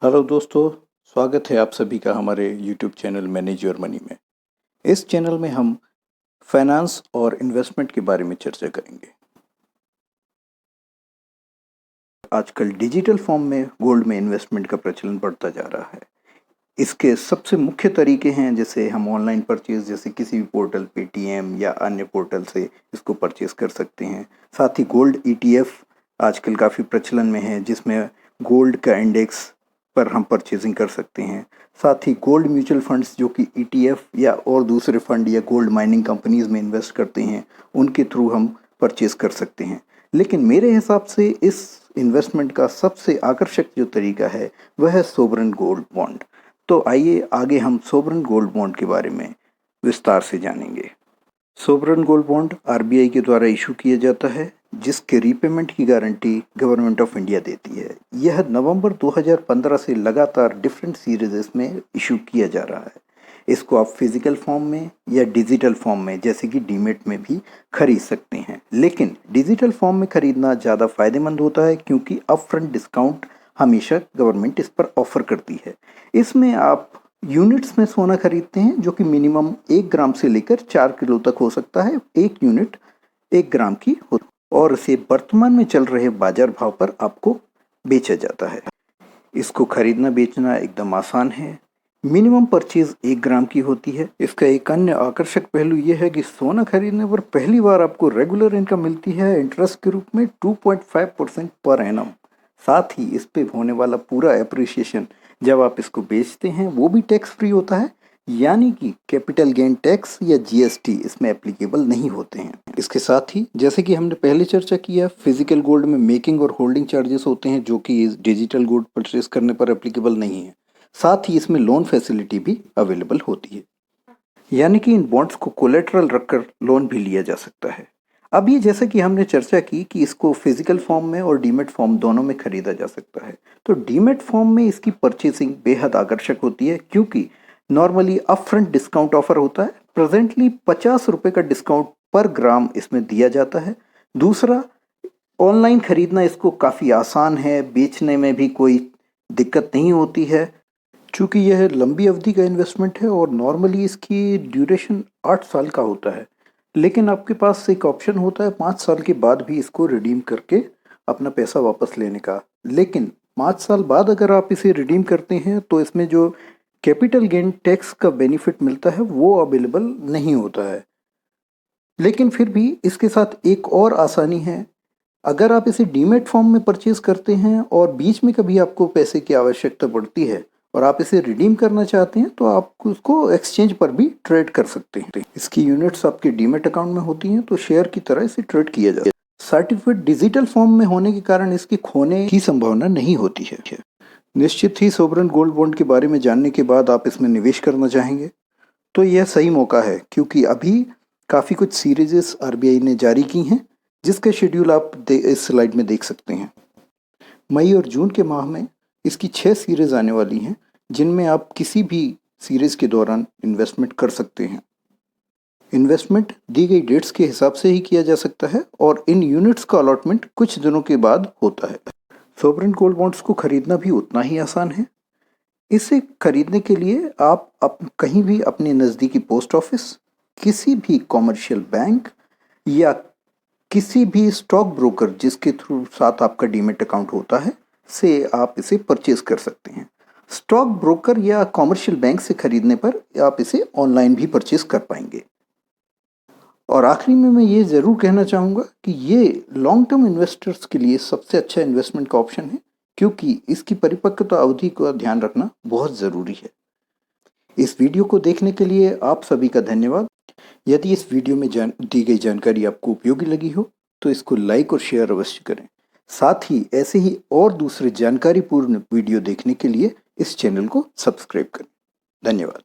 Hello दोस्तों, स्वागत है आप सभी का हमारे YouTube channel manage your money में। इस चैनल में हम फाइनेंस और इन्वेस्टमेंट के बारे में चर्चा करेंगे। आजकल डिजिटल फॉर्म में गोल्ड में इन्वेस्टमेंट का प्रचलन बढ़ता जा रहा है। इसके सबसे मुख्य तरीके हैं, जैसे हम ऑनलाइन परचेज, जैसे किसी भी पोर्टल पेटीएम या अन्य पोर्टल से इसको परचेज कर सकते हैं। साथ ही गोल्ड ईटीएफ आजकल काफ़ी प्रचलन में है, जिसमें गोल्ड का इंडेक्स पर हम परचेजिंग कर सकते हैं। साथ ही गोल्ड म्यूचुअल फंड्स, जो कि ईटीएफ या और दूसरे फंड या गोल्ड माइनिंग कंपनीज में इन्वेस्ट करते हैं, उनके थ्रू हम परचेज कर सकते हैं। लेकिन मेरे हिसाब से इस इन्वेस्टमेंट का सबसे आकर्षक जो तरीका है वह है सोवरेन गोल्ड बॉन्ड। तो आइए आगे हम सोवरेन गोल्ड बॉन्ड के बारे में विस्तार से जानेंगे। सोवरेन गोल्ड बॉन्ड आरबीआई के द्वारा इशू किया जाता है, जिसके रीपेमेंट की गारंटी गवर्नमेंट ऑफ इंडिया देती है। यह नवंबर 2015 से लगातार डिफरेंट सीरीज में इशू किया जा रहा है। इसको आप फिजिकल फॉर्म में या डिजिटल फॉर्म में, जैसे कि डीमेट में भी खरीद सकते हैं। लेकिन डिजिटल फॉर्म में खरीदना ज़्यादा फायदेमंद होता है, क्योंकि अपफ्रंट डिस्काउंट हमेशा गवर्नमेंट इस पर ऑफर करती है। इसमें आप यूनिट्स में सोना खरीदते हैं, जो कि मिनिमम 1 ग्राम से लेकर 4 किलो तक हो सकता है। एक यूनिट 1 ग्राम की हो, और इसे वर्तमान में चल रहे बाजार भाव पर आपको बेचा जाता है। इसको खरीदना बेचना एकदम आसान है। मिनिमम परचेज 1 ग्राम की होती है। इसका एक अन्य आकर्षक पहलू यह है कि सोना खरीदने पर पहली बार आपको रेगुलर इनकम मिलती है इंटरेस्ट के रूप में 2.5% पर एनम। साथ ही इस पे होने वाला पूरा एप्रिसिएशन जब आप इसको बेचते हैं वो भी टैक्स फ्री होता है, यानी कि कैपिटल गेन टैक्स या जीएसटी इसमें एप्लीकेबल नहीं होते हैं। इसके साथ ही, जैसे कि हमने पहले चर्चा किया, फिजिकल गोल्ड में मेकिंग और होल्डिंग चार्जेस होते हैं, जो कि डिजिटल गोल्ड परचेज करने पर एप्लीकेबल नहीं है। साथ ही इसमें लोन फैसिलिटी भी अवेलेबल होती है, यानी कि इन बॉन्ड्स को कोलेटरल रखकर लोन भी लिया जा सकता है। अब ये, जैसे कि हमने चर्चा की कि इसको फिजिकल फॉर्म में और डीमेट फॉर्म दोनों में खरीदा जा सकता है, तो डीमेट फॉर्म में इसकी परचेसिंग बेहद आकर्षक होती है, क्योंकि नॉर्मली अपफ्रंट डिस्काउंट ऑफर होता है। प्रेजेंटली 50 रुपये का डिस्काउंट पर ग्राम इसमें दिया जाता है। दूसरा, ऑनलाइन खरीदना इसको काफ़ी आसान है, बेचने में भी कोई दिक्कत नहीं होती है, चूँकि यह लंबी अवधि का इन्वेस्टमेंट है और नॉर्मली इसकी ड्यूरेशन 8 साल का होता है। लेकिन आपके पास एक ऑप्शन होता है 5 साल के बाद भी इसको रिडीम करके अपना पैसा वापस लेने का। लेकिन 5 साल बाद अगर आप इसे रिडीम करते हैं तो इसमें जो कैपिटल गेन टैक्स का बेनिफिट मिलता है वो अवेलेबल नहीं होता है। लेकिन फिर भी इसके साथ एक और आसानी है। अगर आप इसे डीमेट फॉर्म में परचेज करते हैं और बीच में कभी आपको पैसे की आवश्यकता पड़ती है और आप इसे रिडीम करना चाहते हैं, तो आप उसको एक्सचेंज पर भी ट्रेड कर सकते हैं। इसकी यूनिट्स आपके डीमेट अकाउंट में होती हैं, तो शेयर की तरह इसे ट्रेड किया जाता है। सर्टिफिकेट डिजिटल फॉर्म में होने के कारण इसकी खोने की संभावना नहीं होती है। निश्चित ही सोवरेन गोल्ड बॉन्ड के बारे में जानने के बाद आप इसमें निवेश करना चाहेंगे, तो यह सही मौका है, क्योंकि अभी काफ़ी कुछ सीरीजेस आरबीआई ने जारी की हैं, जिसका शेड्यूल आप इस स्लाइड में देख सकते हैं। मई और जून के माह में इसकी 6 सीरीज आने वाली हैं, जिनमें आप किसी भी सीरीज के दौरान इन्वेस्टमेंट कर सकते हैं। इन्वेस्टमेंट दी गई डेट्स के हिसाब से ही किया जा सकता है, और इन यूनिट्स का अलॉटमेंट कुछ दिनों के बाद होता है। सोवरेन गोल्ड बॉन्ड्स को खरीदना भी उतना ही आसान है। इसे खरीदने के लिए आप कहीं भी अपने नज़दीकी पोस्ट ऑफिस, किसी भी कॉमर्शियल बैंक या किसी भी स्टॉक ब्रोकर जिसके थ्रू साथ आपका डीमेट अकाउंट होता है, से आप इसे परचेज कर सकते हैं। स्टॉक ब्रोकर या कॉमर्शियल बैंक से खरीदने पर आप इसे ऑनलाइन भी परचेज कर पाएंगे। और आखिरी में मैं ये ज़रूर कहना चाहूँगा कि ये लॉन्ग टर्म इन्वेस्टर्स के लिए सबसे अच्छा इन्वेस्टमेंट का ऑप्शन है, क्योंकि इसकी परिपक्वता अवधि का ध्यान रखना बहुत ज़रूरी है। इस वीडियो को देखने के लिए आप सभी का धन्यवाद। यदि इस वीडियो में दी गई जानकारी आपको उपयोगी लगी हो, तो इसको लाइक और शेयर अवश्य करें। साथ ही ऐसे ही और दूसरे जानकारीपूर्ण वीडियो देखने के लिए इस चैनल को सब्सक्राइब करें। धन्यवाद।